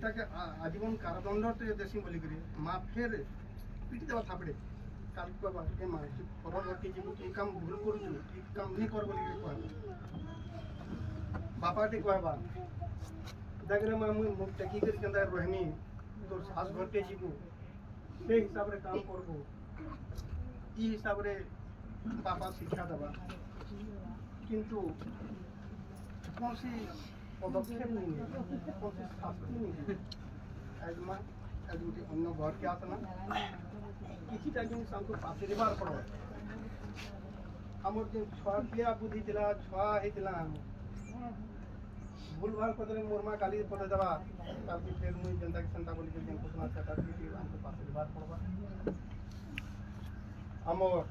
ଏଇଟାକେ ଆଜୀବନ କାରାଦଣ୍ଡଟେ ଦେସି ବୋଲିକିରି ମା ଫେର ପିଟି ଦେବା ଥାପଡ଼େ କାଲି କହିବା ଏ ମା ପରବର୍ତ୍ତୀ ଯିବୁ ତୁ କାମ ଭୁଲ କରୁଛୁ ଏ କାମ ନି କର ବୋଲିକିରି କହିବା ବାପାଟେ କହିବା ଦେଖରେ ମା ମୁଁ ଟେକିକରି କେନ୍ତା ରହମି তোর শ্বাস ঘরতে যাবো সেই হিসাবে কাম করবো এই হিসাবে বাবা শিক্ষা দেবা কিন্তু কৌশি পদক্ষেপ নেই কৌশি শাস্তি নেই আজ মা আজ গোটে অন্য ঘরকে আসে না কিছুটা জিনিস আমাকে পাশে দেবার পড়ে আমার যে ছুয়া পিয়া বুদ্ধি লা ছুয়া হয়েছিল ভুল ভাল করে মোর মা কালি পড়ে দেবা কালকে ফের মুই যেনটা সেন্টা বলি যে ঘোষণা সেটা দিয়ে আমাকে পাশে দেবার পড়বা আমার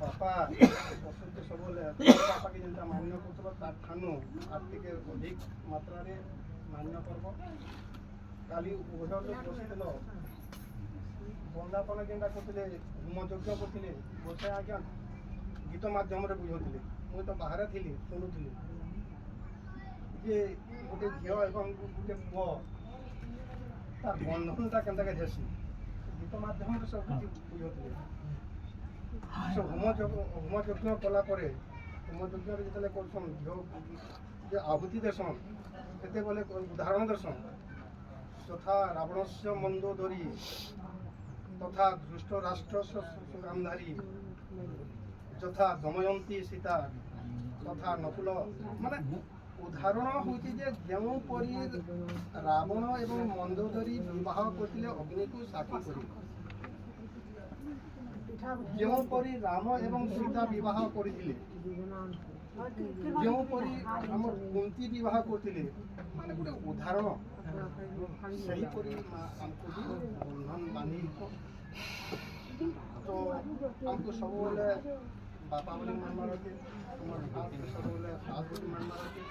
বাপা অসুস্থ সবলে বাপাকে যেটা মান্য করছিল তার ঠানু আর থেকে অধিক মাত্রারে মান্য করব কালি ওঝলে বসিছিল বন্দাপনা যেটা করলে হোমযজ্ঞ করলে বসে আজ্ঞা গীত মাধ্যমে বুঝাউଥିଲେ মুই তো বাহারে থিলি শুনুଥିଲି যে গোটে ঝিও এবং গোটে পুଅ তার বন্ধনটা কেন্তাকে যাসি গীত মাধ্যমে সব কিছু বুঝাউଥିଲେ সে হোমযজ্ঞ কলা পরে হোমযজ্ঞরে যেতলে করছন ঝিও যে আহুতি দেসন সেତେବେଳେ উদাহরণ দেসন তথা রাবণস্য মন্দোদরী তথা ধৃষ্ট রাষ্ট্র গান্ধারী যথা দময়ন্তী সীতা তথা নকুল মানে উদাহরণ হচ্ছে যে যেপরি রাবণ এবং মন্দোদরী বিবাহ করলে অগ্নিকে সাক্ষী করে যেপরি রাম এবং সীতা বিবাহ করে যেপরি আমার কুন্তী বিবাহ করলে মানে গোটে উদাহরণ সেইপরি আমাকে বন্ধন বাঁধি তো আমাকে ସବୁବେଳେ ବାପା ବୋଲି ମାନିବାର ଅଛି ଆମର ସବୁବେଳେ ସାସ ବୋଲି ମାନିବାର ଅଛି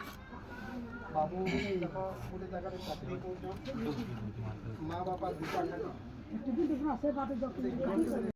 ବାବୁ ଦେଖ ଗୋଟେ ଜାଗାରେ ଚାକିରି କରୁଛନ୍ ମା ବାପା ଦୁଇଟା